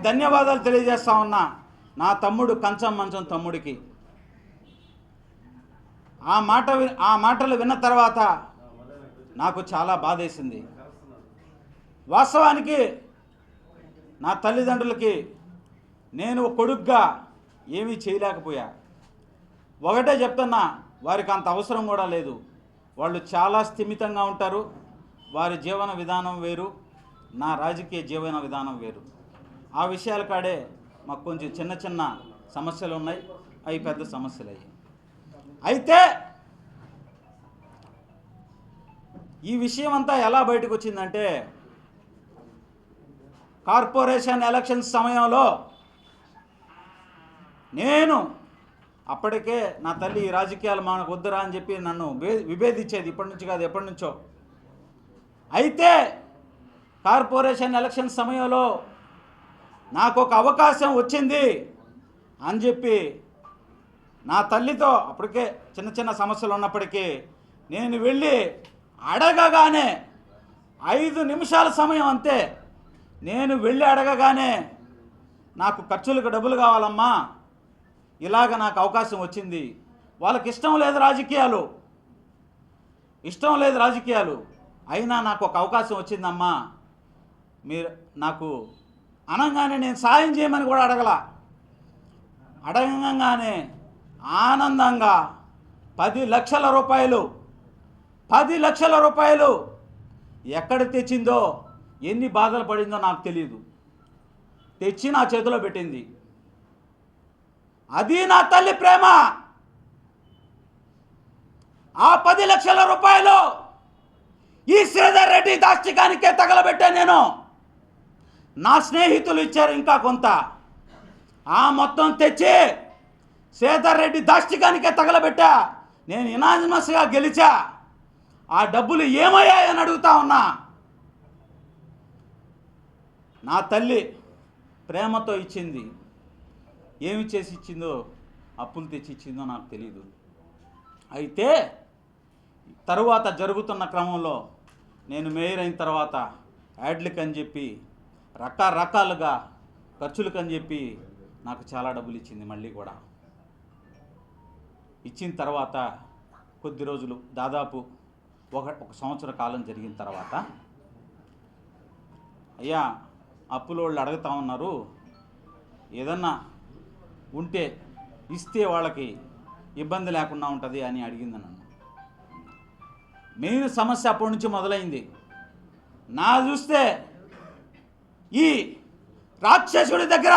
ధన్యవాదాలు తెలియజేస్తా ఉన్నా నా తమ్ముడు కంచం మంచం తమ్ముడికి. ఆ మాటలు విన్న తర్వాత నాకు చాలా బాధేసింది. వాస్తవానికి నా తల్లిదండ్రులకి నేను కొడుగ్గా ఏమీ చేయలేకపోయా. ఒకటే చెప్తున్నా, వారికి అంత అవసరం కూడా లేదు. వాళ్ళు చాలా స్థిమితంగా ఉంటారు. వారి జీవన విధానం వేరు, నా రాజకీయ జీవన విధానం వేరు. ఆ విషయాల కాడే మాకు కొంచెం చిన్న చిన్న సమస్యలు ఉన్నాయి, అవి పెద్ద సమస్యలు అయ్యాయి. అయితే ఈ విషయం అంతా ఎలా బయటకు వచ్చిందంటే, కార్పొరేషన్ ఎలక్షన్స్ సమయంలో నేను అప్పటికే నా తల్లి రాజకీయాలు మనకు వద్దురా అని చెప్పి నన్ను విభేదించేది, ఇప్పటి నుంచి కాదు ఎప్పటి నుంచో. అయితే కార్పొరేషన్ ఎలక్షన్ సమయంలో నాకు ఒక అవకాశం వచ్చింది అని చెప్పి నా తల్లితో, అప్పటికే చిన్న చిన్న సమస్యలు ఉన్నప్పటికీ నేను వెళ్ళి అడగగానే 5 నిమిషాల సమయం అంతే, నేను వెళ్ళి అడగగానే నాకు ఖర్చులకు డబ్బులు కావాలమ్మా, ఇలాగ నాకు అవకాశం వచ్చింది. వాళ్ళకి ఇష్టం లేదు రాజకీయాలు, అయినా నాకు ఒక అవకాశం వచ్చిందమ్మా, మీరు నాకు అనగానే నేను సాయం చేయమని కూడా అడగగానే ఆనందంగా 10 లక్షల రూపాయలు ఎక్కడ తెచ్చిందో, ఎన్ని బాధలు పడిందో నాకు తెలియదు, తెచ్చి నా చేతిలో పెట్టింది. అది నా తల్లి ప్రేమ. ఆ 10 లక్షల రూపాయలు ఈ శ్రీధర్ రెడ్డి దాష్టికానికే తగలబెట్టా నేను. నా స్నేహితులు ఇచ్చారు ఇంకా కొంత, ఆ మొత్తం తెచ్చి శ్రీధర్ రెడ్డి దాష్టికానికే తగలబెట్టా. నేను యునానిమస్గా గెలిచా. ఆ డబ్బులు ఏమయ్యాయని అడుగుతా ఉన్నా. నా తల్లి ప్రేమతో ఇచ్చింది. ఏమి చేసి ఇచ్చిందో, అప్పులు తెచ్చి ఇచ్చిందో నాకు తెలియదు. అయితే తరువాత జరుగుతున్న క్రమంలో నేను మేయర్ అయిన తర్వాత యాడ్లకు అని చెప్పి రకరకాలుగా ఖర్చులకు అని చెప్పి నాకు చాలా డబ్బులు ఇచ్చింది. మళ్ళీ కూడా ఇచ్చిన తర్వాత కొద్ది రోజులు, దాదాపు ఒక సంవత్సర కాలం జరిగిన తర్వాత, అయ్యా అప్పుల వాళ్ళు అడుగుతా ఉన్నారు, ఏదన్నా ఉంటే ఇస్తే వాళ్ళకి ఇబ్బంది లేకుండా ఉంటుంది అని అడిగింది నన్ను. మెయిన్ సమస్య అప్పటి నుంచి మొదలైంది. నా చూస్తే ఈ రాక్షసుడి దగ్గర,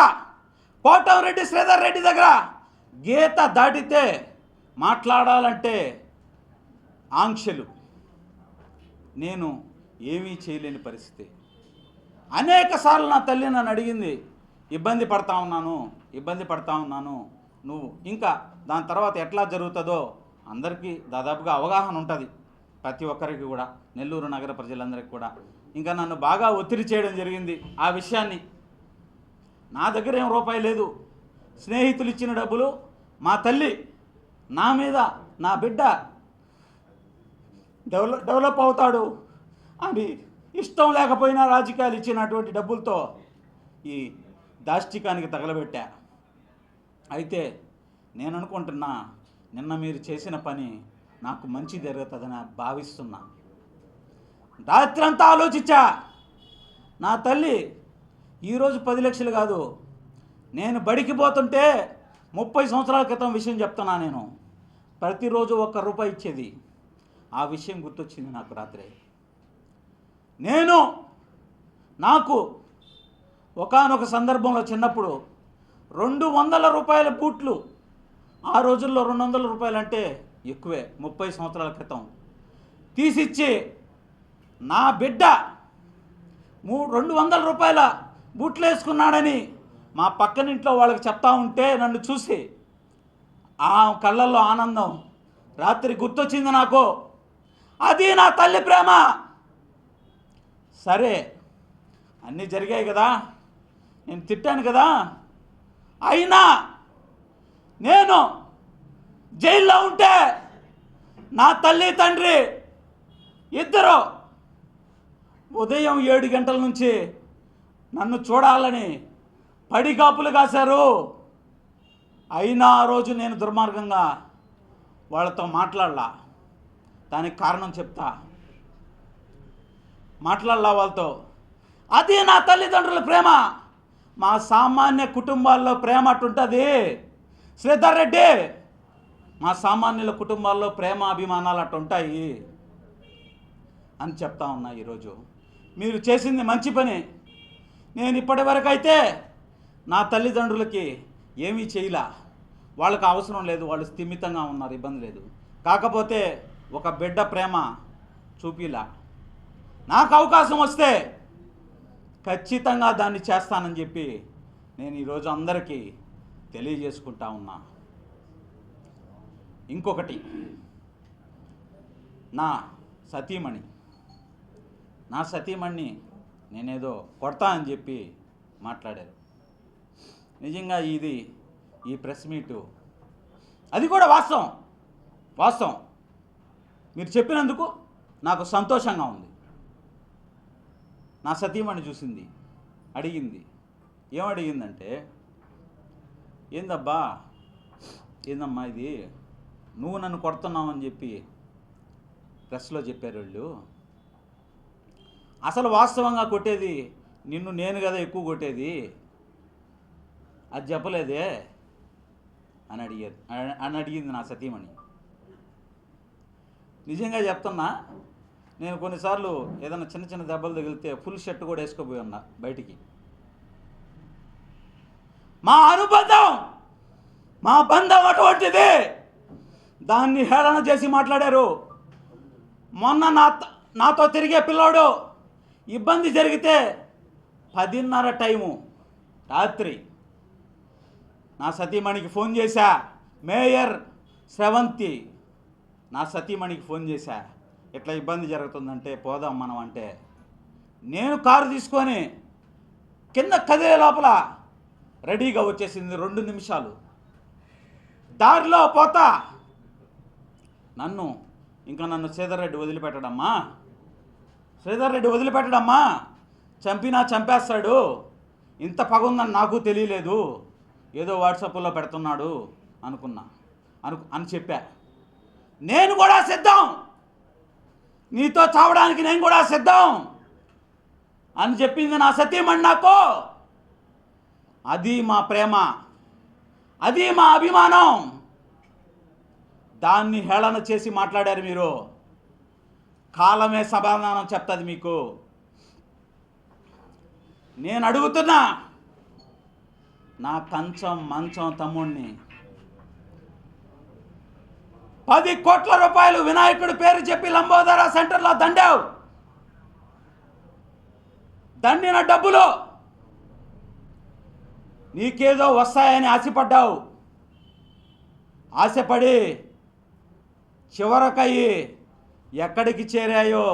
కోటమిరెడ్డి శ్రీధర్ రెడ్డి దగ్గర గీత దాటితే మాట్లాడాలంటే ఆంక్షలు. నేను ఏమీ చేయలేని పరిస్థితి. అనేక సార్లు నా తల్లి నన్ను అడిగింది, ఇబ్బంది పడతా ఉన్నాను, నువ్వు ఇంకా దాని తర్వాత ఎట్లా జరుగుతుందో అందరికీ దాదాపుగా అవగాహన ఉంటుంది, ప్రతి ఒక్కరికి కూడా, నెల్లూరు నగర ప్రజలందరికీ కూడా. ఇంకా నన్ను బాగా ఒత్తిడి చేయడం జరిగింది ఆ విషయాన్ని. నా దగ్గర ఏం రూపాయి లేదు, స్నేహితులు ఇచ్చిన డబ్బులు, మా తల్లి నా మీద, నా బిడ్డ డెవలప్ అవుతాడు అని ఇష్టం లేకపోయినా రాజకీయాలు ఇచ్చినటువంటి డబ్బులతో ఈ దాష్టికానికి తగలబెట్టా. అయితే నేను అనుకుంటున్నా, నిన్న మీరు చేసిన పని నాకు మంచి జరుగుతుందని భావిస్తున్నా. రాత్రంతా ఆలోచించా. నా తల్లి ఈరోజు 10 లక్షలు కాదు, నేను బడికి పోతుంటే 30 సంవత్సరాల క్రితం విషయం చెప్తున్నా. నేను ప్రతిరోజు ₹1 ఇచ్చేది. ఆ విషయం గుర్తొచ్చింది నాకు రాత్రి. నాకు ఒకానొక సందర్భంలో చిన్నప్పుడు ₹200 బూట్లు, ఆ రోజుల్లో ₹200 అంటే ఎక్కువే, 30 సంవత్సరాల క్రితం తీసిచ్చి నా బిడ్డ ₹200 బూట్లు వేసుకున్నాడని మా పక్కనింట్లో వాళ్ళకి చెప్తా ఉంటే నన్ను చూసి ఆ కళ్ళల్లో ఆనందం రాత్రి గుర్తొచ్చింది నాకు. అది నా తల్లి ప్రేమ. సరే, అన్నీ జరిగాయి కదా, నేను తిట్టాను కదా, అయినా నేను జైల్లో ఉంటే నా తల్లి తండ్రి ఇద్దరు ఉదయం 7 గంటల నుంచి నన్ను చూడాలని పడిగాపులు కాశారు. అయినా ఆ రోజు నేను దుర్మార్గంగా వాళ్ళతో మాట్లాడలా. దానికి కారణం చెప్తా. మాట్లాడలా వాళ్ళతో. అది నా తల్లిదండ్రుల ప్రేమ. మా సామాన్య కుటుంబాల్లో ప్రేమ అటుంటుంది శ్రీధర్ రెడ్డి. మా సామాన్యుల కుటుంబాల్లో ప్రేమ అభిమానాలు అటుంటాయి అని చెప్తా ఉన్నా. ఈరోజు మీరు చేసింది మంచి పని. నేను ఇప్పటి వరకు అయితే నా తల్లిదండ్రులకి ఏమీ చేయలా. వాళ్ళకి అవసరం లేదు, వాళ్ళు స్థిమితంగా ఉన్నారు, ఇబ్బంది లేదు. కాకపోతే ఒక బిడ్డ ప్రేమ చూపిలా. నాకు అవకాశం వస్తే ఖచ్చితంగా దాన్ని చేస్తానని చెప్పి నేను ఈరోజు అందరికీ తెలియజేసుకుంటా ఉన్నా. ఇంకొకటి, నా సతీమణిని నేనేదో కొడతా అని చెప్పి మాట్లాడారు. నిజంగా ఈ ప్రెస్ మీటు అది కూడా వాస్తవం మీరు చెప్పినందుకు నాకు సంతోషంగా ఉంది. నా సతీమణి చూసింది, అడిగింది. ఏమడిగిందంటే, ఏందమ్మా ఇది నువ్వు నన్ను కొడుతున్నావు అని చెప్పి ప్రెస్లో చెప్పారు వాళ్ళు. అసలు వాస్తవంగా కొట్టేది నిన్ను నేను కదా ఎక్కువ కొట్టేది, అది చెప్పలేదే అని అడిగింది నా సతీమణి. నిజంగా చెప్తున్నా, నేను కొన్నిసార్లు ఏదైనా చిన్న చిన్న దెబ్బలు తగిలితే ఫుల్ షర్ట్ కూడా వేసుకోపోయి ఉన్నా బయటికి. మా బంధం అటువంటిది. దాన్ని హేళన చేసి మాట్లాడారు. మొన్న నాతో తిరిగే పిల్లోడు ఇబ్బంది జరిగితే 10:30 టైము రాత్రి నా సతీమణికి ఫోన్ చేశా. మేయర్ శ్రవంతి నా సతీమణికి ఫోన్ చేశా, ఇట్లా ఇబ్బంది జరుగుతుందంటే పోదాం మనం అంటే, నేను కారు తీసుకొని కింద కదిలే లోపల రెడీగా వచ్చేసింది. 2 నిమిషాలు దారిలో పోతా నన్ను శ్రీధర్ రెడ్డి వదిలిపెట్టడమ్మా, చంపినా చంపేస్తాడు, ఇంత పగుందని నాకు తెలియలేదు, ఏదో వాట్సాప్లో పెడుతున్నాడు అని చెప్పా. నేను కూడా సిద్ధం, నీతో చావడానికి నేను కూడా సిద్ధం అని చెప్పింది నా సతీమణి నాకు. అది మా ప్రేమ, అది మా అభిమానం. దాన్ని హేళన చేసి మాట్లాడారు మీరు. కాలమే సమాధానం చెప్తుంది మీకు. నేను అడుగుతున్నా, నా మంచం తమ్ముణ్ణి 10 కోట్ల రూపాయలు వినాయకుడి పేరు చెప్పి లంబోదర సెంటర్లో దండిన డబ్బులు నీకేదో వస్తాయని ఆశపడి చివరకయ్యి ఎక్కడికి చేరాయో,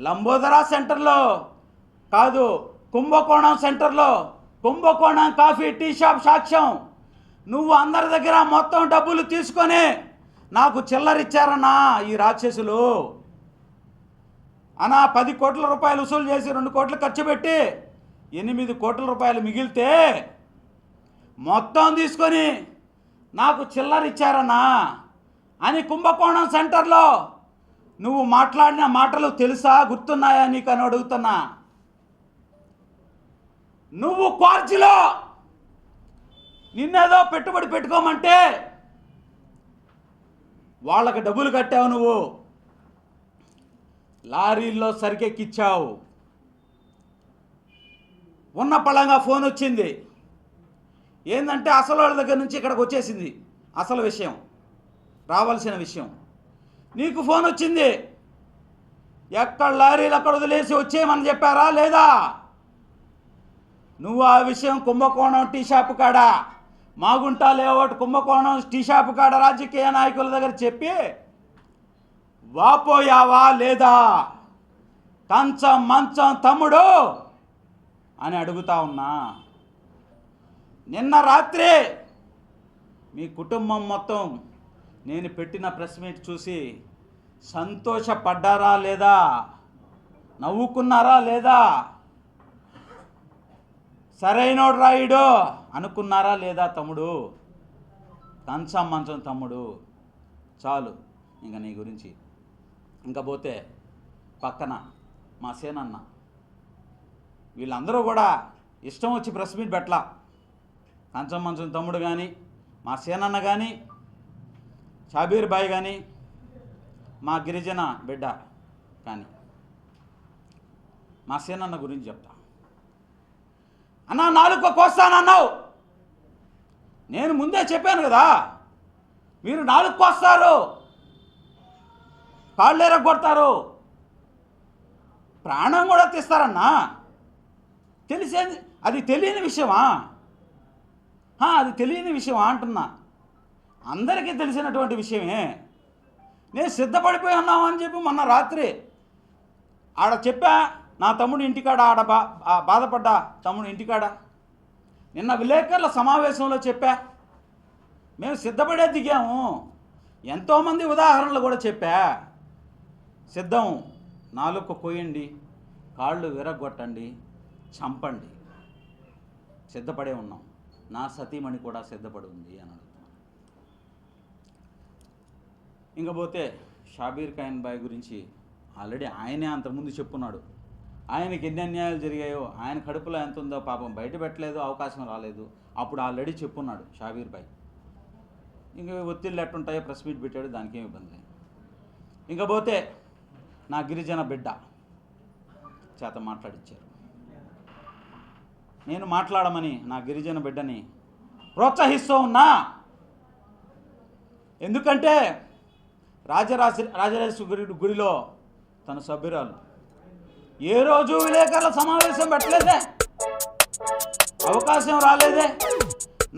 లంబోదర సెంటర్లో కాదు, కుంభకోణం సెంటర్లో, కుంభకోణం కాఫీ టీ షాప్ సాక్ష్యం. నువ్వు అందరి దగ్గర మొత్తం డబ్బులు తీసుకొని నాకు చిల్లరిచ్చారన్నా ఈ రాక్షసులు అనా. 10 కోట్ల రూపాయలు వసూలు చేసి 2 కోట్లు ఖర్చు పెట్టి 8 కోట్ల రూపాయలు మిగిలితే మొత్తం తీసుకొని నాకు చిల్లరిచ్చారన్నా అని కుంభకోణం సెంటర్లో నువ్వు మాట్లాడిన మాటలు తెలుసా, గుర్తున్నాయా నీకు అని అడుగుతున్నా. నువ్వు క్వార్జీలో నిన్నేదో పెట్టుబడి పెట్టుకోమంటే వాళ్ళకి డబ్బులు కట్టావు, నువ్వు లారీల్లో సరికెక్కిచ్చావు. ఉన్న పళంగా ఫోన్ వచ్చింది. ఏంటంటే అసలు వాళ్ళ దగ్గర నుంచి ఇక్కడికి వచ్చేసింది అసలు విషయం, రావాల్సిన విషయం. నీకు ఫోన్ వచ్చింది, ఎక్కడ లారీలు అక్కడ వదిలేసి వచ్చేయమని చెప్పారా లేదా? నువ్వు ఆ విషయం కుంభకోణం టీ షాపు కాడ, మాగుంట లేఅవుట్ కుంభకోణం టీ షాపు కాడ రాజకీయ నాయకుల దగ్గర చెప్పి వాపోయావా లేదా? మంచం తమ్ముడు అని అడుగుతా ఉన్నా. నిన్న రాత్రి మీ కుటుంబం మొత్తం నేను పెట్టిన ప్రెస్ మీట్ చూసి సంతోషపడ్డారా లేదా? నవ్వుకున్నారా లేదా? సరైనోడు రాయుడు అనుకున్నారా లేదా తమ్ముడు? కంచం మంచం తమ్ముడు, చాలు ఇంకా నీ గురించి. ఇంకా పోతే పక్కన మా సేనన్న, వీళ్ళందరూ కూడా ఇష్టం వచ్చి ప్రెస్ మీట్ పెట్టలా. కంచం మంచం తమ్ముడు కానీ, మా సేనన్న కానీ, షాబీర్ బాయ్ కానీ, మా గిరిజన బిడ్డ కానీ. మా సేనన్న గురించి చెప్తా. అన్నా, 4 కోస్తానన్నావు. నేను ముందే చెప్పాను కదా, మీరు 4 కోస్తారు, కాళ్ళు ఎరగొడతారు, ప్రాణం కూడా తీస్తారన్నా. తెలిసేది అది తెలియని విషయమా? అది తెలియని విషయమా అంటున్నా. అందరికీ తెలిసినటువంటి విషయమే. నేను సిద్ధపడిపోయి ఉన్నామని చెప్పి మొన్న రాత్రి ఆడ చెప్పా. నా తమ్ముడు ఇంటికాడ, ఆడ బాధపడ్డా తమ్ముడు ఇంటికాడ. నిన్న విలేకరుల సమావేశంలో చెప్పా, మేము సిద్ధపడే దిగాము. ఎంతోమంది ఉదాహరణలు కూడా చెప్పా. సిద్ధం, 4 కొయ్యండి, కాళ్ళు విరగొట్టండి, చంపండి, సిద్ధపడే ఉన్నాం. నా సతీమణి కూడా సిద్ధపడి ఉంది అని అడుగుతున్నాను. ఇంకపోతే షాబీర్ ఖాన్ బాయ్ గురించి ఆల్రెడీ ఆయనే అంతకుముందు చెప్పున్నాడు. ఆయనకి ఎన్ని అన్యాయాలు జరిగాయో, ఆయన కడుపులో ఎంత ఉందో పాపం బయట పెట్టలేదు, అవకాశం రాలేదు. అప్పుడు ఆల్రెడీ చెప్పున్నాడు షాబీర్ బాయ్. ఇంక ఒత్తిళ్ళు ఎట్టుంటాయో ప్రెస్ మీట్ పెట్టాడు, దానికేం ఇబ్బంది లేదు. ఇంకపోతే నా గిరిజన బిడ్డ చేత మాట్లాడిచ్చారు. నేను మాట్లాడమని నా గిరిజన బిడ్డని ప్రోత్సహిస్తూ ఉన్నా. ఎందుకంటే రాజరాజేశ్వరి గుడిలో తన సభ్యురాలు ఏ రోజు విలేకరుల సమావేశం పెట్టలేదే, అవకాశం రాలేదే.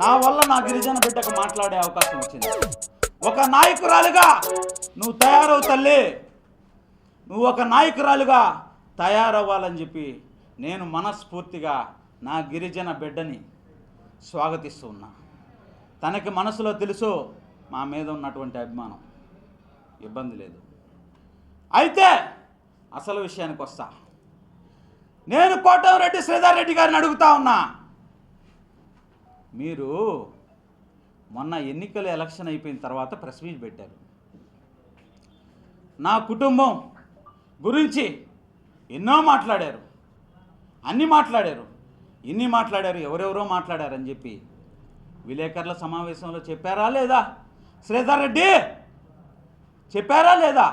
నా వల్ల నా గిరిజన బిడ్డకు మాట్లాడే అవకాశం వచ్చింది. ఒక నాయకురాలుగా నువ్వు తయారవు తల్లి, నువ్వు ఒక నాయకురాలుగా తయారవ్వాలని చెప్పి నేను మనస్ఫూర్తిగా నా గిరిజన బిడ్డని స్వాగతిస్తూ ఉన్నా. తనకి మనసులో తెలుసు మా మీద ఉన్నటువంటి అభిమానం, ఇబ్బంది లేదు. అయితే అసలు విషయానికి వస్తా. నేను కోటంరెడ్డి శ్రీధర్ రెడ్డి గారిని అడుగుతా ఉన్నా. మీరు మొన్న ఎన్నికల ఎలక్షన్ అయిపోయిన తర్వాత ప్రెస్ మీట్ పెట్టారు. నా కుటుంబం గురించి ఎన్నో మాట్లాడారు, అన్నీ మాట్లాడారు, ఇన్ని మాట్లాడారు, ఎవరెవరో మాట్లాడారని చెప్పి విలేకరుల సమావేశంలో చెప్పారా లేదా? శ్రీధర్ రెడ్డి చెప్పారా లేదా?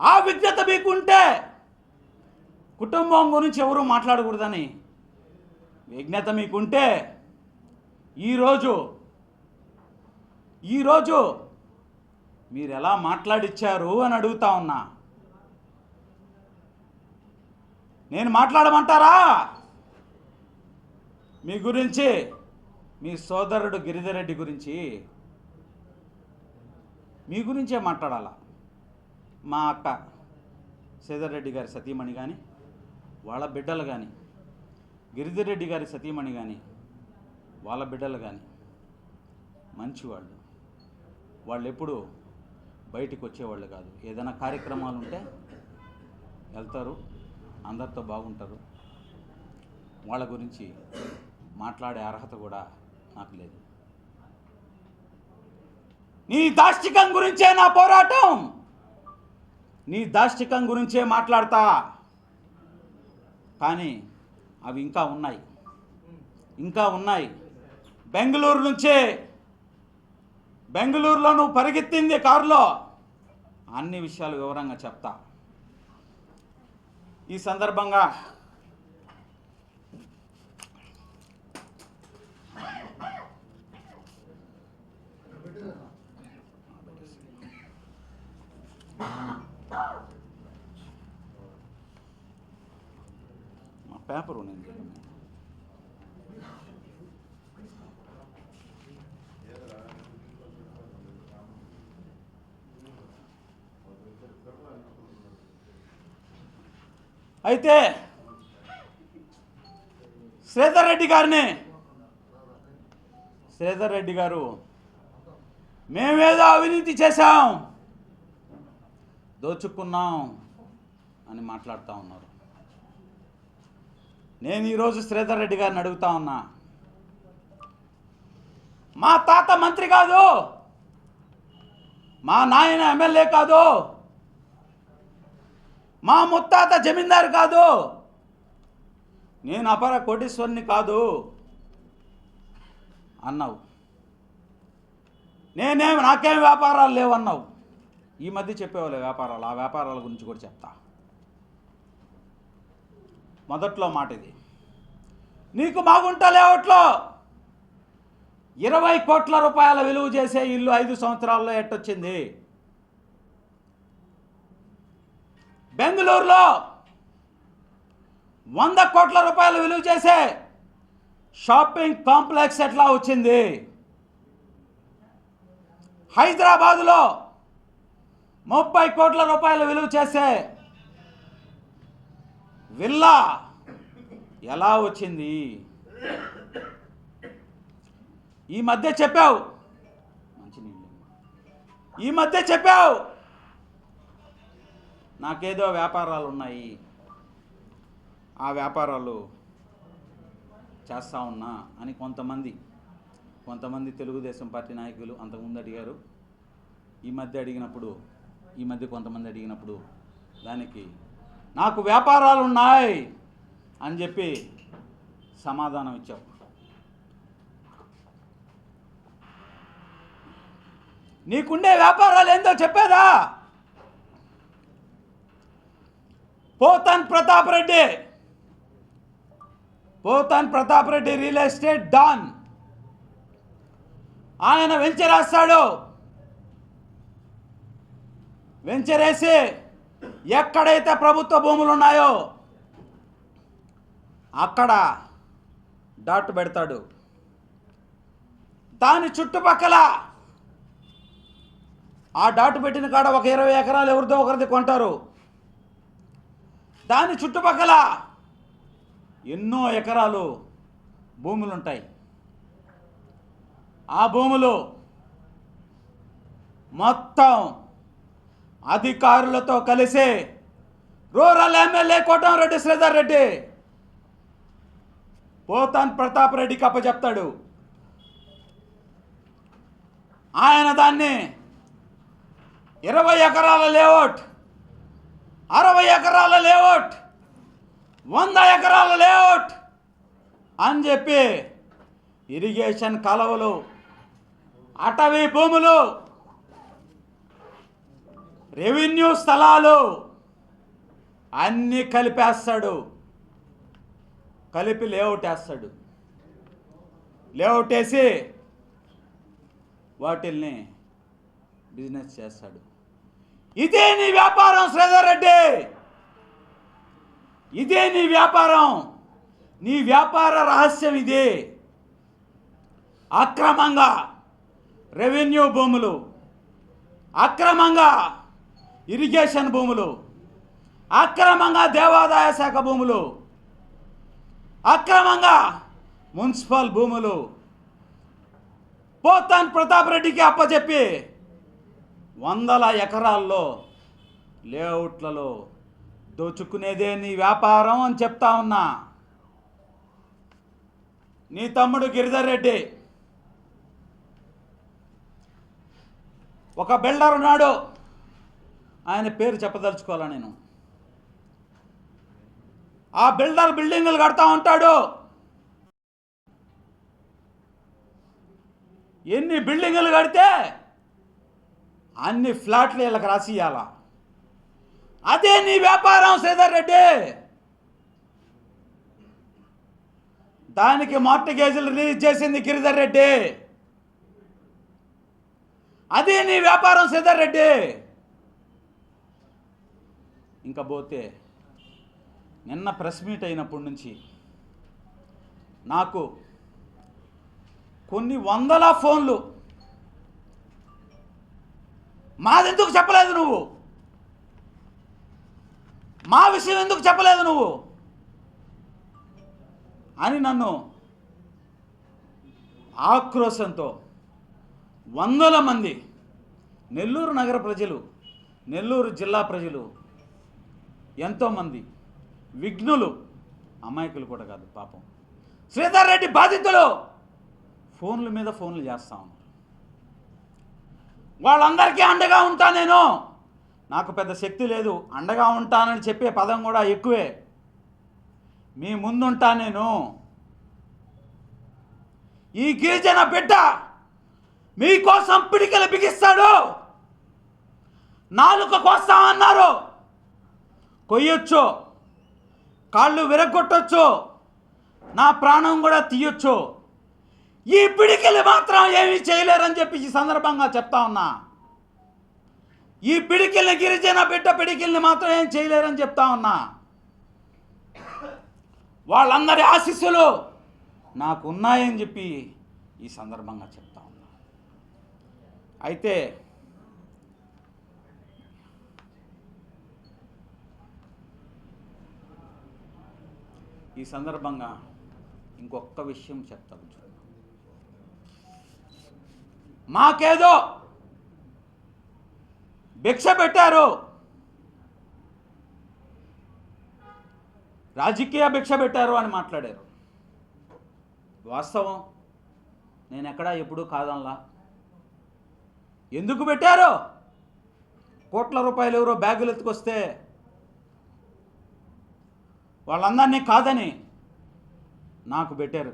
ఆ విజ్ఞత మీకుంటే కుటుంబం గురించి ఎవరు మాట్లాడకూడదని విజ్ఞత మీకుంటే ఈరోజు మీరు ఎలా మాట్లాడిచ్చారు అని అడుగుతా ఉన్నా. నేను మాట్లాడమంటారా? మీ గురించి, మీ సోదరుడు గిరిధర్ రెడ్డి గురించి, మీ గురించే మాట్లాడాలా. మా అక్క శ్రీధర్ రెడ్డి గారి సతీమణి కానీ, వాళ్ళ బిడ్డలు కానీ, గిరిధర్ రెడ్డి గారి సతీమణి కానీ, వాళ్ళ బిడ్డలు కానీ మంచివాళ్ళు. వాళ్ళు ఎప్పుడు బయటికి వచ్చేవాళ్ళు కాదు. ఏదైనా కార్యక్రమాలు ఉంటే వెళ్తారు, అందరితో బాగుంటారు. వాళ్ళ గురించి మాట్లాడే అర్హత కూడా నాకు లేదు. నీ దాష్టికం గురించే నా పోరాటం, నీ దాష్టికం గురించే మాట్లాడతా. కానీ అవి ఇంకా ఉన్నాయి. బెంగళూరులో నువ్వు పరిగెత్తింది కారులో, అన్ని విషయాలు వివరంగా చెప్తా. ఈ సందర్భంగా మా పేపర్ ఉంది. అయితే శ్రీధర్ రెడ్డి గారు మేమేదో అవినీతి చేశాం, దోచుకున్నాం అని మాట్లాడుతూ ఉన్నారు. నేను ఈరోజు శ్రీధర్ రెడ్డి గారిని అడుగుతా ఉన్నా, మా తాత మంత్రి కాదు, మా నాయన ఎమ్మెల్యే కాదు, మా ముత్తాత జమీందారు కాదు, నేను అపర కోటీశ్వరుని కాదు అన్నావు. నాకేం వ్యాపారాలు లేవన్నావు. ఈ మధ్య చెప్పేవాళ్ళే వ్యాపారాలు, ఆ వ్యాపారాల గురించి కూడా చెప్తా. మొదట్లో మాట ఇది. నీకు మాగుంట లేఅవుట్లో 20 కోట్ల రూపాయల విలువ చేసే ఇల్లు 5 సంవత్సరాల్లో ఎట్టొచ్చింది? బెంగళూరులో 100 కోట్ల రూపాయలు విలువ చేసే షాపింగ్ కాంప్లెక్స్ ఎట్లా వచ్చింది? హైదరాబాదులో 30 కోట్ల రూపాయలు విలువ చేసే విల్లా ఎలా వచ్చింది? ఈ మధ్య చెప్పావు, నాకేదో వ్యాపారాలు ఉన్నాయి, ఆ వ్యాపారాలు చేస్తా ఉన్నా అని కొంతమంది తెలుగుదేశం పార్టీ నాయకులు అంతకుముందు అడిగారు. ఈ మధ్య కొంతమంది అడిగినప్పుడు దానికి నాకు వ్యాపారాలు ఉన్నాయి అని చెప్పి సమాధానం ఇచ్చావు. నీకుండే వ్యాపారాలు ఏందో చెప్పేదా? Pothan Pratap Reddy real estate don. ఆయన వెంచర్ వేస్తాడు. వెంచర్ వేసి ఎక్కడైతే ప్రభుత్వ భూములు ఉన్నాయో అక్కడ డాట్ పెడతాడు. దాని చుట్టుపక్కల ఆ డాట్ పెట్టిన కాడ ఒక 20 ఎకరాలు ఎవరిదో ఒకరిది కొంటారు. దాని చుట్టుపక్కల ఎన్నో ఎకరాలు భూములు ఉంటాయి. ఆ భూములు మొత్తం అధికారులతో కలిసి రూరల్ ఎమ్మెల్యే కోటంరెడ్డి శ్రీధర్ రెడ్డి పోతన్ ప్రతాప్ రెడ్డికి అప్పచెప్తాడు. ఆయన దాన్ని 20 ఎకరాల లేఅవుట్, 60 ఎకరాల లేఅవుట్, 100 ఎకరాల లేఅవుట్ అని చెప్పి ఇరిగేషన్ కాలువలు, అటవీ భూములు, రెవెన్యూ స్థలాలు అన్నీ కలిపేస్తాడు. కలిపి లేఅవుట్ వేస్తాడు. లేఅవుట్ వేసి వాటిల్ని బిజినెస్ చేస్తాడు. ఇదే నీ వ్యాపారం శ్రీధర్ రెడ్డి, ఇదే నీ వ్యాపారం. నీ వ్యాపార రహస్యం ఇదే. అక్రమంగా రెవెన్యూ భూములు, అక్రమంగా ఇరిగేషన్ భూములు, అక్రమంగా దేవాదాయ శాఖ భూములు, అక్రమంగా మున్సిపల్ భూములు పోతన్ ప్రతాప్ రెడ్డికి అప్పచెప్పి 100 ఎకరాల్లో లేఅవుట్లలో దోచుకునేదే నీ వ్యాపారం అని చెప్తా ఉన్నా. నీ తమ్ముడు గిరిధర్ రెడ్డి ఒక బిల్డర్ ఉన్నాడు. ఆయన పేరు చెప్పదలుచుకోవాలా నేను. ఆ బిల్డర్ బిల్డింగులు కడతా ఉంటాడు. ఎన్ని బిల్డింగులు కడితే అన్ని ఫ్లాట్లు వీళ్ళకి రాసియాల. అదే నీ వ్యాపారం శ్రీధర్ రెడ్డి. దానికి మార్టిగేజీలు రిలీజ్ చేసింది గిరిధర్ రెడ్డి. అదే నీ వ్యాపారం శ్రీధర్ రెడ్డి. ఇంకా పోతే నిన్న ప్రెస్ మీట్ అయినప్పటి నుంచి నాకు కొన్ని 100 ఫోన్లు, మాదెందుకు చెప్పలేదు నువ్వు, మా విషయం ఎందుకు చెప్పలేదు నువ్వు అని నన్ను ఆక్రోశంతో 100 మంది నెల్లూరు నగర ప్రజలు, నెల్లూరు జిల్లా ప్రజలు, ఎంతోమంది విఘ్నులు అమాయకులు కూడా కాదు పాపం. శ్రీధర్ రెడ్డి బాధితులు ఫోన్ల మీద ఫోన్లు చేస్తా ఉన్నారు. వాళ్ళందరికీ అండగా ఉంటా నేను, నాకు పెద్ద శక్తి లేదు, అండగా ఉంటానని చెప్పే పదం కూడా ఎక్కువే. మీ ముందుంటా నేను. ఈ గిరిజన బిడ్డ మీకోసం పిడికిలు బిగిస్తాడు. నాలుక కోస్తామన్నారు, కొయ్యొచ్చు, కాళ్ళు విరగొట్టొచ్చు, నా ప్రాణం కూడా తీయొచ్చు. ఈ పిడికిలు మాత్రం ఏమీ చేయలేరని చెప్పి ఈ సందర్భంగా చెప్తా ఉన్నా. ఈ పిడికిల్ని, గిరిజన బిడ్డ పిడికిల్ని మాత్రం ఏం చేయలేరని చెప్తా ఉన్నా. వాళ్ళందరి ఆశీస్సులు నాకు ఉన్నాయని చెప్పి ఈ సందర్భంగా చెప్తా ఉన్నా. అయితే ఈ సందర్భంగా ఇంకొక విషయం చెప్తాను. మాకేదో భిక్ష పెట్టారు, రాజకీయ భిక్ష పెట్టారు అని మాట్లాడారు. వాస్తవం, నేను ఎక్కడా ఎప్పుడూ కాదనలా. ఎందుకు పెట్టారు? కోట్ల రూపాయలు ఎవరో బ్యాగులు ఎత్తుకొస్తే వాళ్ళందరినీ కాదని నాకు పెట్టారు,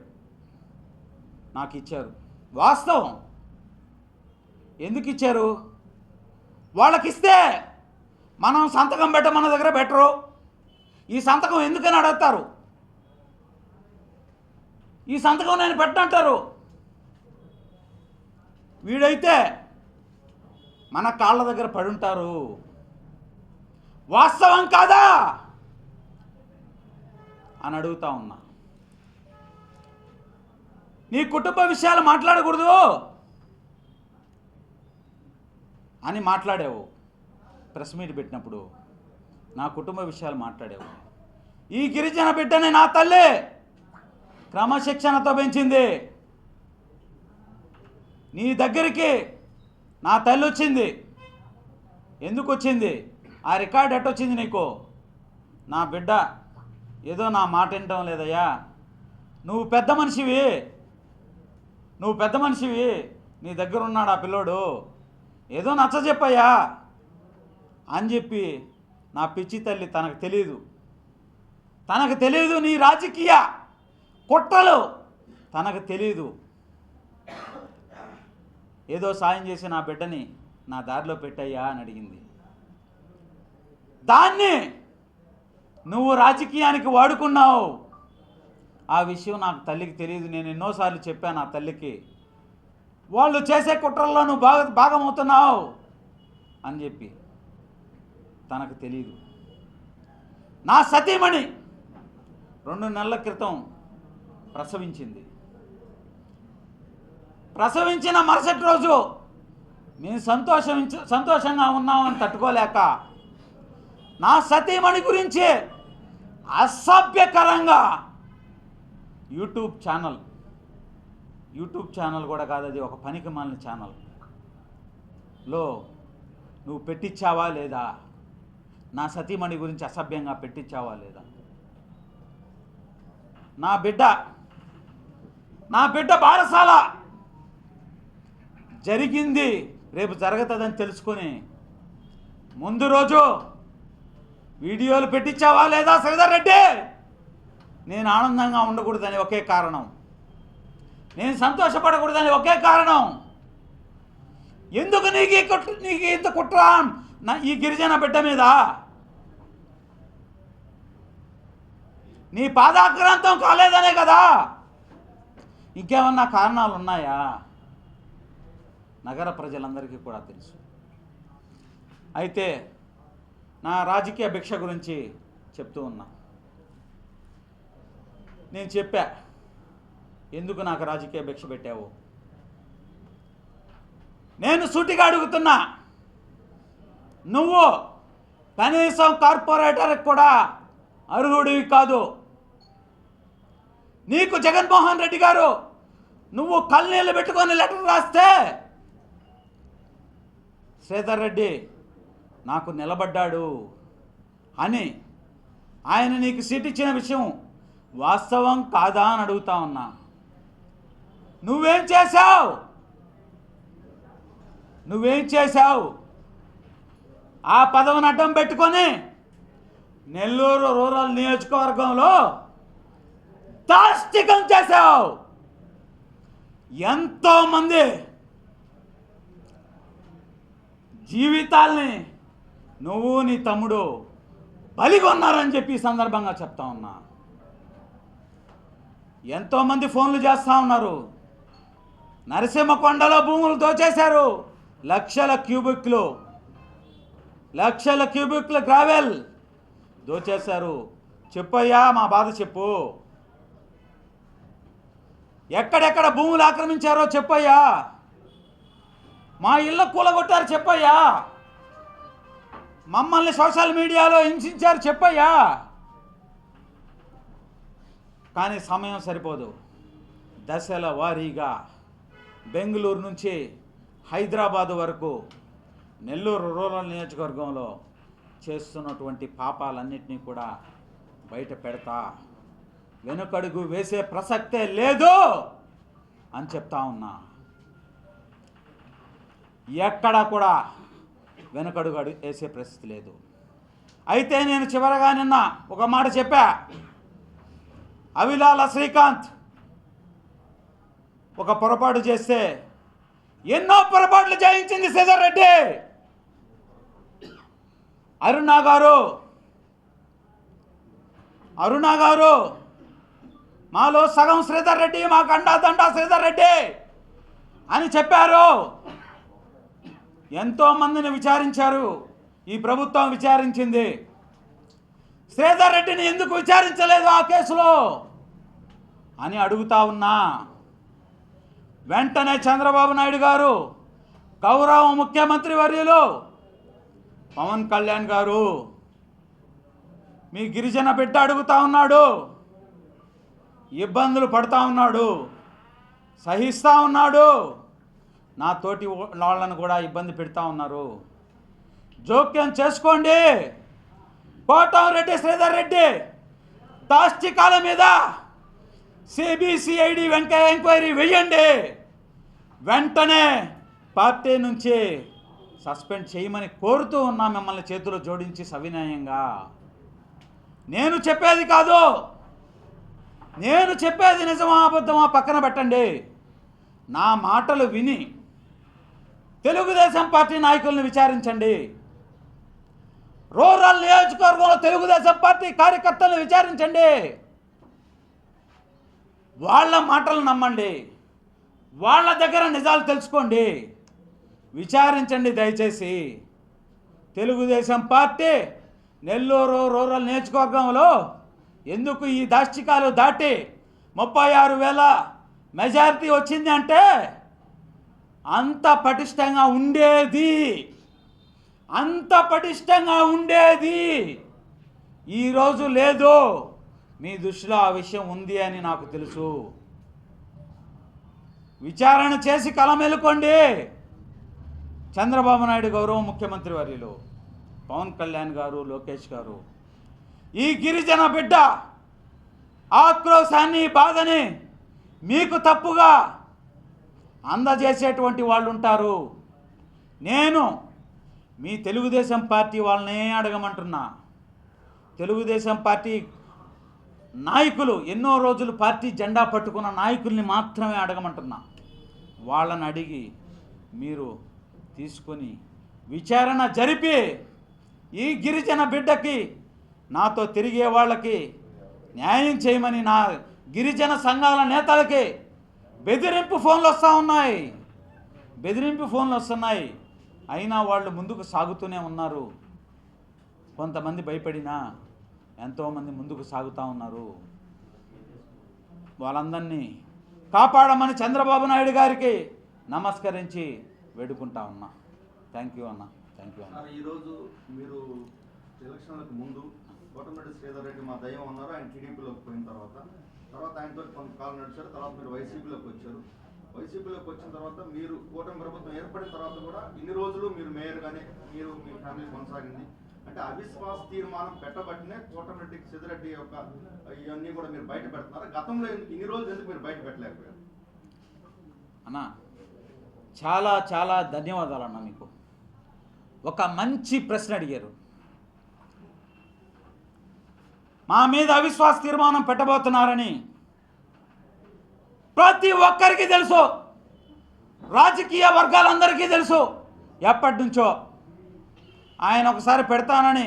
నాకు ఇచ్చారు. వాస్తవం. ఎందుకు ఇచ్చారు? వాళ్ళకిస్తే మనం సంతకం మన దగ్గర పెట్టరు. ఈ సంతకం ఎందుకని అడుగుతారు. ఈ సంతకం నేను పెట్టనంటారు. వీడైతే మన కాళ్ళ దగ్గర పడి ఉంటారు. వాస్తవం కాదా అని అడుగుతా ఉన్నా. నీ కుటుంబ విషయాలు మాట్లాడకూడదు అని మాట్లాడావు. ప్రెస్ మీట్ పెట్టినప్పుడు నా కుటుంబ విషయాలు మాట్లాడావు. ఈ గిరిజన బిడ్డని నా తల్లి క్రమశిక్షణతో పెంచింది. నీ దగ్గరికి నా తల్లి వచ్చింది. ఎందుకు వచ్చింది? ఆ రికార్డ్ ఎట్టొచ్చింది నీకు? నా బిడ్డ ఏదో నా మాట వినటం లేదయ్యా, నువ్వు పెద్ద మనిషివి, నువ్వు పెద్ద మనిషివి, నీ దగ్గర ఉన్నాడు ఆ పిల్లోడు, ఏదో నచ్చ చెప్పయ్యా అని చెప్పి నా పిచ్చి తల్లి తనకు తెలియదు నీ రాజకీయ కుట్రలు తనకు తెలియదు. ఏదో సాయం చేసి నా బిడ్డని నా దారిలో పెట్టయ్యా అని అడిగింది. దాన్ని నువ్వు రాజకీయానికి వాడుకున్నావు. ఆ విషయం నాకు తల్లికి తెలియదు. నేను ఎన్నోసార్లు చెప్పాను ఆ తల్లికి, వాళ్ళు చేసే కుట్రల్లో నువ్వు భాగమవుతున్నావు అని చెప్పి. తనకు తెలియదు. నా సతీమణి 2 నెలల క్రితం ప్రసవించింది. ప్రసవించిన మరుసటి రోజు మేము సంతోషంగా ఉన్నామని తట్టుకోలేక నా సతీమణి గురించి అసభ్యకరంగా యూట్యూబ్ ఛానల్ కూడా కాదు, అది ఒక పనికి మాలిన ఛానల్లో నువ్వు పెట్టించావా లేదా? నా సతీమణి గురించి అసభ్యంగా పెట్టించావా లేదా? నా బిడ్డ బారసాల జరిగింది, రేపు జరుగుతుందని తెలుసుకొని ముందు రోజు వీడియోలు పెట్టించావా లేదా శ్రీధర్ రెడ్డి? నేను ఆనందంగా ఉండకూడదని ఒకే కారణం, నేను సంతోషపడకూడదని ఒకే కారణం. ఎందుకు నీకు ఇంత కుట్ర ఈ గిరిజన బిడ్డ మీద? నీ పాదాక్రాంతం కాలేదనే కదా. ఇంకేమన్నా కారణాలు ఉన్నాయా? నగర ప్రజలందరికీ కూడా తెలుసు. అయితే నా రాజకీయ భిక్ష గురించి చెప్తూ ఉన్నా. నేను చెప్పా, ఎందుకు నాకు రాజకీయ భిక్ష పెట్టావు? నేను సూటిగా అడుగుతున్నా, నువ్వు కనీసం కార్పొరేటర్కి కూడా అర్హుడివి కాదు. నీకు జగన్మోహన్ రెడ్డి గారు నువ్వు కళ్ళనీళ్ళు పెట్టుకొని లెటర్ రాస్తే శ్రీధర్ రెడ్డి నాకు నిలబడ్డాడు అని ఆయన నీకు సీట్ ఇచ్చిన విషయం వాస్తవం కాదా అని అడుగుతా ఉన్నా. నువ్వేం చేశావు? నువ్వేం చేశావు? ఆ పదవిని అడ్డం పెట్టుకొని నెల్లూరు రూరల్ నియోజకవర్గంలో దాష్టికం చేశావు. ఎంతోమంది జీవితాల్ని నువ్వు నీ తమ్ముడు బలిగొన్నారని చెప్పి ఈ సందర్భంగా చెప్తా ఉన్నా. ఎంతోమంది ఫోన్లు చేస్తూ ఉన్నారు. నరసింహకొండలో భూములు దోచేశారు. లక్షల క్యూబిక్లు గ్రావెల్ దోచేశారు. చెప్పయ్యా, మా బాధ చెప్పు. ఎక్కడెక్కడ భూములు ఆక్రమించారో చెప్పయ్యా. మా ఇళ్ళ కూలగొట్టారు చెప్పయ్యా. మమ్మల్ని సోషల్ మీడియాలో హింసించారు చెప్పయ్యా. కానీ సమయం సరిపోదు. దశల వారీగా బెంగళూరు నుంచి హైదరాబాదు వరకు నెల్లూరు రూరల్ నియోజకవర్గంలో చేస్తున్నటువంటి పాపాలన్నింటినీ కూడా బయట పెడతా, వెనుకడుగు వేసే ప్రసక్తే లేదు అని చెప్తా ఉన్నా. ఎక్కడా కూడా వెనుకడుగు వేసే పరిస్థితి లేదు. అయితే నేను చివరగా నిన్న ఒక మాట చెప్పా. అవిలాల శ్రీకాంత్ ఒక పొరపాటు చేస్తే ఎన్నో పొరపాట్లు చేయించింది శ్రీధర్ రెడ్డి. అరుణ గారు మాలో సగం శ్రీధర్ రెడ్డి, మాకు అండా శ్రీధర్ రెడ్డి అని చెప్పారు. ఎంతోమందిని విచారించారు. ఈ ప్రభుత్వం విచారించింది. శ్రీధర్ రెడ్డిని ఎందుకు విచారించలేదు ఆ కేసులో అని అడుగుతా ఉన్నా. వెంటనే చంద్రబాబు నాయుడు గారు, గౌరవ ముఖ్యమంత్రి వర్యులు పవన్ కళ్యాణ్ గారు, మీ గిరిజన బిడ్డ అడుగుతా ఉన్నాడు, ఇబ్బందులు పడుతూ ఉన్నాడు, సహిస్తూ ఉన్నాడు, నా తోటి వాళ్ళను కూడా ఇబ్బంది పెడతా ఉన్నారు, జోక్యం చేసుకోండి. కోటమిరెడ్డి శ్రీధర్ రెడ్డి దాష్టికాల మీద సిబిసిఐడి ఎంక్వైరీ వేయండి. వెంటనే పార్టీ నుంచి సస్పెండ్ చేయమని కోరుతూ ఉన్నా మిమ్మల్ని చేతులు జోడించి సవినయంగా. నేను చెప్పేది కాదు, నేను చెప్పేది నిజమా అబద్ధమా పక్కన పెట్టండి. నా మాటలు విని తెలుగుదేశం పార్టీ నాయకులను విచారించండి. రూరల్ నియోజకవర్గంలో తెలుగుదేశం పార్టీ కార్యకర్తలను విచారించండి. వాళ్ళ మాటలు నమ్మండి. వాళ్ళ దగ్గర నిజాలు తెలుసుకోండి. విచారించండి దయచేసి. తెలుగుదేశం పార్టీ నెల్లూరు రూరల్ నియోజకవర్గంలో ఎందుకు ఈ దాష్టికాలు దాటి 36,000 మెజారిటీ వచ్చింది అంటే అంత పటిష్టంగా ఉండేది ఈరోజు లేదు. మీ దృష్టిలో ఆ విషయం ఉంది అని నాకు తెలుసు. విచారణ చేసి కలమెలుకోండి. చంద్రబాబు నాయుడు గౌరవ ముఖ్యమంత్రి వర్యులు పవన్ కళ్యాణ్ గారు, లోకేష్ గారు, ఈ గిరిజన బిడ్డ ఆక్రోశాన్ని, బాధని మీకు తప్పుగా అందజేసేటువంటి వాళ్ళు ఉంటారు. నేను మీ తెలుగుదేశం పార్టీ వాళ్ళనే అడగమంటున్నా. తెలుగుదేశం పార్టీ నాయకులు, ఎన్నో రోజులు పార్టీ జెండా పట్టుకున్న నాయకుల్ని మాత్రమే అడగమంటున్నా. వాళ్ళని అడిగి మీరు తీసుకొని విచారణ జరిపి ఈ గిరిజన బిడ్డకి, నాతో తిరిగే వాళ్ళకి న్యాయం చేయమని నా గిరిజన సంఘాల నేతలకి బెదిరింపు ఫోన్లు వస్తున్నాయి. అయినా వాళ్ళు ముందుకు సాగుతూనే ఉన్నారు. కొంతమంది భయపడినా ఎంతోమంది ముందుకు సాగుతూ ఉన్నారు. వాళ్ళందరినీ కాపాడమని చంద్రబాబు నాయుడు గారికి నమస్కరించి వేడుకుంటా ఉన్నా. థ్యాంక్ యూ అన్న. ఈరోజు మీరు ఎలక్షన్లకు ముందు కోటమిరెడ్డి శ్రీధర్ రెడ్డి మా దయ్యం ఉన్నారు. ఆయన టీడీపీలోకి పోయిన తర్వాత ఆయనతో కొంతకాలం నడిచారు. తర్వాత మీరు వైసీపీలోకి వచ్చారు. వైసీపీలోకి వచ్చిన తర్వాత మీరు కూటమి ప్రభుత్వం ఏర్పడిన తర్వాత కూడా ఇన్ని రోజులు మీరు మేయర్గానే మీరు మీ ఫ్యామిలీ కొనసాగింది. అంటే అవిశ్వాస తీర్మానం పెట్టబట్టినే కోటమిరెడ్డి సిద్దిరెడ్డి యొక్క ఇవన్నీ కూడా మీరు బయట పెడుతున్నారు. గతంలో ఇన్ని రోజులు ఎందుకు మీరు బయట పెట్టలేకపోయారు? అన్నా చాలా చాలా ధన్యవాదాలు అన్న. మీకు ఒక మంచి ప్రశ్న అడిగారు. మా మీద అవిశ్వాస తీర్మానం పెట్టబోతున్నారని ప్రతి ఒక్కరికి తెలుసు, రాజకీయ వర్గాలందరికీ తెలుసు. ఎప్పటి నుంచో ఆయన ఒకసారి పెడతానని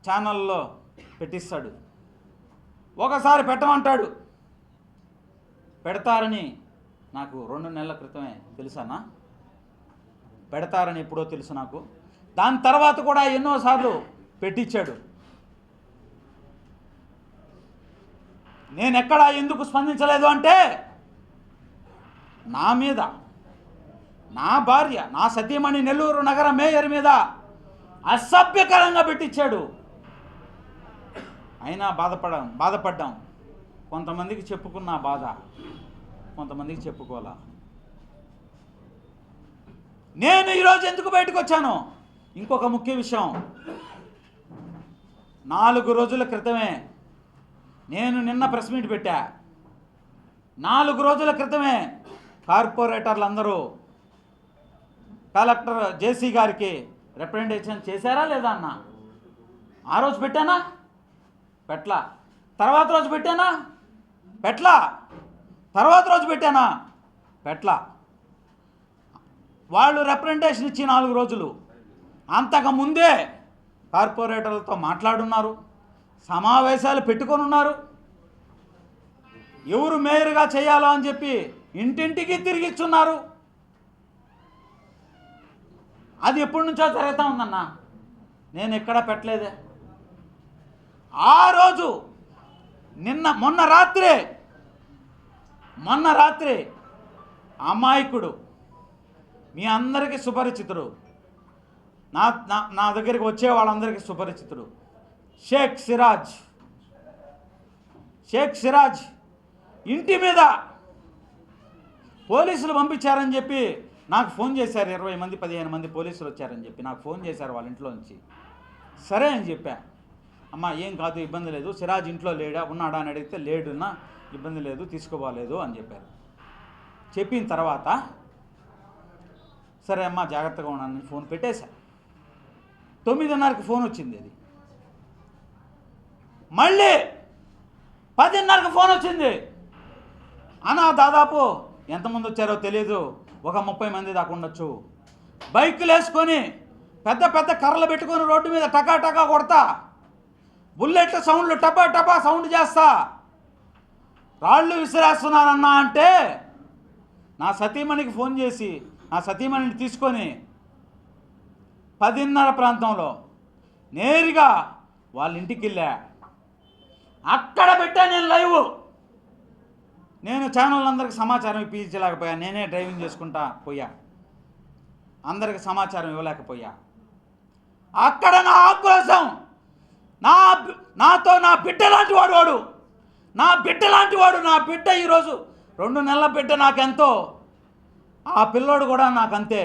ఛానల్లో పెట్టిస్తాడు, ఒకసారి పెట్టమంటాడు. పెడతారని నాకు 2 నెలల క్రితమే తెలుసన్నా, పెడతారని ఎప్పుడో తెలుసు నాకు. దాని తర్వాత కూడా ఎన్నోసార్లు పెట్టించాడు. నేను ఎక్కడా ఎందుకు స్పందించలేదు అంటే, నా మీద, నా భార్య, నా సతీమణి నెల్లూరు నగర మేయర్ మీద అసభ్యకరంగా పెట్టించాడు. అయినా బాధపడ్డాం. కొంతమందికి చెప్పుకున్న బాధ, కొంతమందికి చెప్పుకోవాలా. నేను ఈరోజు ఎందుకు బయటకు వచ్చాను? ఇంకొక ముఖ్య విషయం, 4 రోజుల క్రితమే నేను నిన్న ప్రెస్ మీట్ పెట్టా. 4 రోజుల క్రితమే కార్పొరేటర్లు అందరూ కలెక్టర్ జేసీ గారికి రిప్రజెంటేషన్ చేశారా లేదా అన్న? ఆ రోజు పెట్టానా? పెట్లా. తర్వాత రోజు పెట్టానా? పెట్లా. తర్వాత రోజు పెట్టానా? పెట్లా. వాళ్ళు రిప్రజెంటేషన్ ఇచ్చి 4 రోజులు, అంతకు ముందే కార్పొరేటర్లతో మాట్లాడున్నారు, సమావేశాలు పెట్టుకొని ఉన్నారు. ఎవరు మేయర్గా చేయాలో అని చెప్పి ఇంటింటికి తిరిగిస్తున్నారు. అది ఎప్పటి నుంచో జరుగుతూ ఉందన్న, నేను ఎక్కడా పెట్టలేదే. ఆ రోజు మొన్న రాత్రి అమాయకుడు, మీ అందరికీ సుపరిచితుడు, నా దగ్గరికి వచ్చే వాళ్ళందరికీ సుపరిచితుడు, షేక్ సిరాజ్ ఇంటి మీద పోలీసులు పంపించారని చెప్పి నాకు ఫోన్ చేశారు. 20 మంది 15 మంది పోలీసులు వచ్చారని చెప్పి నాకు ఫోన్ చేశారు వాళ్ళ ఇంట్లో నుంచి. సరే అని చెప్పా. అమ్మ ఏం కాదు, ఇబ్బంది లేదు, సిరాజ్ ఇంట్లో ఉన్నాడా అని అడిగితే లేడున్నా, ఇబ్బంది లేదు, తీసుకోవాలేదు అని చెప్పారు. చెప్పిన తర్వాత సరే అమ్మ జాగ్రత్తగా ఉన్నాను ఫోన్ పెట్టేశా. 9:30కి ఫోన్ వచ్చింది. అది మళ్ళీ 10:30కి ఫోన్ వచ్చింది. అన్న దాదాపు ఎంతమంది వచ్చారో తెలియదు, ఒక 30 మంది దాకా ఉండొచ్చు. బైకులు వేసుకొని పెద్ద పెద్ద కర్రలు పెట్టుకొని రోడ్డు మీద టకా టకా కొడతా, బుల్లెట్ల సౌండ్లు టపా టపా సౌండ్ చేస్తా, రాళ్ళు విసిరేస్తున్నానన్నా అంటే నా సతీమణికి ఫోన్ చేసి నా సతీమణిని తీసుకొని 10:30 ప్రాంతంలో నేరుగా వాళ్ళ ఇంటికి వెళ్ళా. అక్కడ పెట్టా నేను లైవ్. నేను ఛానల్ అందరికి సమాచారం ఇప్పించలేకపోయా, నేనే డ్రైవింగ్ చేసుకుంటా పోయా, అందరికి సమాచారం ఇవ్వలేకపోయా. అక్కడ నా ఆక్రోశం, నాతో నా బిడ్డ లాంటి వాడు, నా బిడ్డ ఈరోజు 2 నెలల బిడ్డ నాకెంతో, ఆ పిల్లోడు కూడా నాకంతే.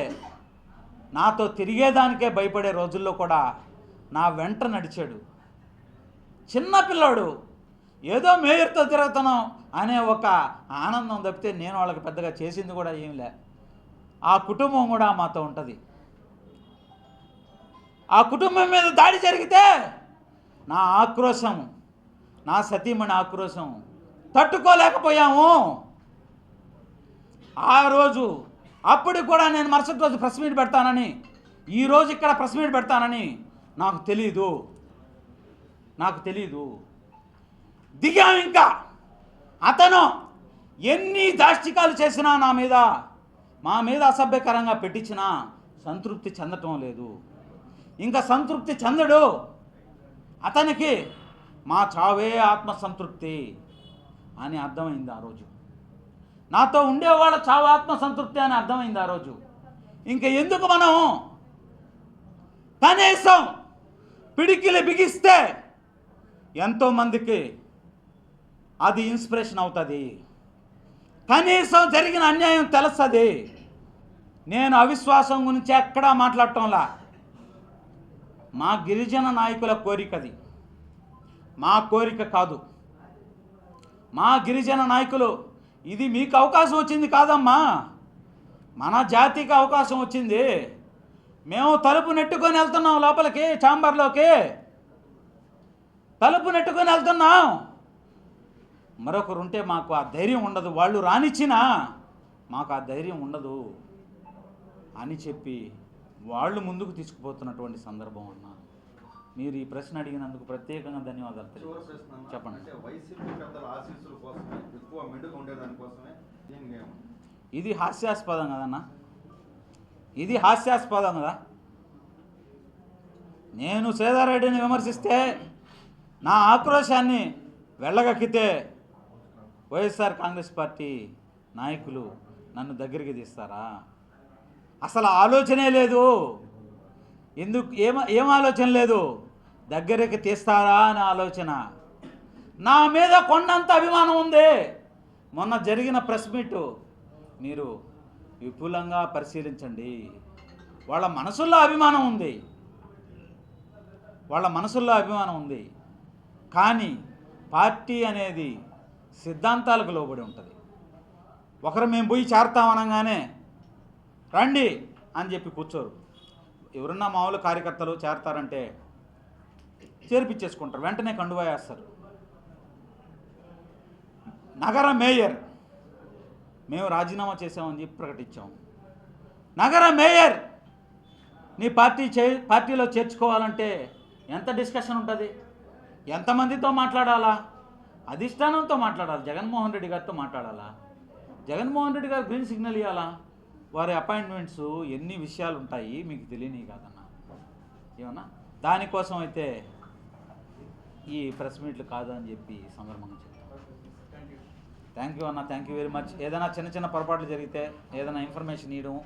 నాతో తిరిగేదానికే భయపడే రోజుల్లో కూడా నా వెంట నడిచాడు. చిన్న పిల్లోడు, ఏదో మేయర్తో తిరుగుతున్నాం అనే ఒక ఆనందం తప్పితే నేను వాళ్ళకి పెద్దగా చేసింది కూడా ఏం లే. ఆ కుటుంబం కూడా మాతో ఉంటుంది. ఆ కుటుంబం మీద దాడి జరిగితే నా ఆక్రోశం, నా సతీమణి ఆక్రోశం తట్టుకోలేకపోయాము. ఆ రోజు అప్పటికి కూడా నేను మరుసటి రోజు ప్రెస్ మీట్ పెడతానని, ఈరోజు ఇక్కడ ప్రెస్ మీట్ పెడతానని నాకు తెలీదు. దిగాం. ఇంకా అతను ఎన్ని దాష్టికాలు చేసినా మా మీద అసభ్యకరంగా పెట్టించినా సంతృప్తి చెందటం లేదు. ఇంకా సంతృప్తి చెందడు. అతనికి మా చావే ఆత్మసంతృప్తి అని అర్థమైంది ఆ రోజు. నాతో ఉండేవాళ్ళ చావు ఆత్మసంతృప్తి అని అర్థమైంది ఆ రోజు. ఇంకా ఎందుకు మనం కనీసం పిడికిలు బిగిస్తే ఎంతోమందికి అది ఇన్స్పిరేషన్ అవుతుంది, కనీసం జరిగిన అన్యాయం తెలుస్తుంది. నేను అవిశ్వాసం గురించి ఎక్కడా మాట్లాడటంలా. మా గిరిజన నాయకుల కోరికది, మా కోరిక కాదు. మా గిరిజన నాయకులు, ఇది మీకు అవకాశం వచ్చింది కాదమ్మా, మన జాతికి అవకాశం వచ్చింది. మేము తలుపు నెట్టుకొని వెళ్తున్నాం లోపలికి, ఛాంబర్లోకి తలుపు నెట్టుకొని వెళ్తున్నాం. మరొకరు ఉంటే మాకు ఆ ధైర్యం ఉండదు, వాళ్ళు రానిచ్చినా మాకు ఆ ధైర్యం ఉండదు అని చెప్పి వాళ్ళు ముందుకు తీసుకుపోతున్నటువంటి సందర్భం అన్న. మీరు ఈ ప్రశ్న అడిగినందుకు ప్రత్యేకంగా ధన్యవాదాలు. చివరి ప్రశ్న అన్న. చెప్పండి. అంటే వైసీపీ పెద్దల ఆశీస్సుల కోసమే, ఎక్కువ మెండుగా ఉండేదానికోసమే దీన్ని ఇది హాస్యాస్పదం కదన్న, ఇది హాస్యాస్పదం కదా. నేను శ్రీధర్రెడ్డిని విమర్శిస్తే నా ఆక్రోశాన్ని వెళ్ళగక్కితే వైఎస్ఆర్ కాంగ్రెస్ పార్టీ నాయకులు నన్ను దగ్గరికి తీస్తారా? అసలు ఆలోచనే లేదు. ఎందుకు ఏం ఆలోచన లేదు? దగ్గరికి తీస్తారా అని ఆలోచన. నా మీద కొండంత అభిమానం ఉంది. మొన్న జరిగిన ప్రెస్ మీటు మీరు విపులంగా పరిశీలించండి. వాళ్ళ మనసుల్లో అభిమానం ఉంది, వాళ్ళ మనసుల్లో అభిమానం ఉంది. కానీ పార్టీ అనేది సిద్ధాంతాలకు లోబడి ఉంటుంది. ఒకరు మేము పోయి చేరతామనగానే రండి అని చెప్పి కూర్చోరు. ఎవరున్నా మామూలు కార్యకర్తలు చేరతారంటే చేర్పించేసుకుంటారు, వెంటనే కండువా వేస్తారు. నగర మేయర్ మేము రాజీనామా చేసామని చెప్పి ప్రకటించాం. నగర మేయర్ నీ పార్టీలో చేర్చుకోవాలంటే ఎంత డిస్కషన్ ఉంటుంది, ఎంతమందితో మాట్లాడాలా? అధిష్టానంతో మాట్లాడాలి, జగన్మోహన్ రెడ్డి గారితో మాట్లాడాలా, జగన్మోహన్ రెడ్డి గారు గ్రీన్ సిగ్నల్ ఇవ్వాలా. వారి అపాయింట్మెంట్స్ ఎన్ని విషయాలు ఉంటాయి మీకు తెలియని కాదన్నా. ఏమన్నా దానికోసం అయితే ఈ ప్రెస్ మీట్లు కాదు అని చెప్పి సందర్భంగా చెప్తాను. థ్యాంక్ యూ అన్న, థ్యాంక్ యూ వెరీ మచ్. ఏదైనా చిన్న చిన్న పొరపాట్లు జరిగితే, ఏదైనా ఇన్ఫర్మేషన్ ఇవ్వడం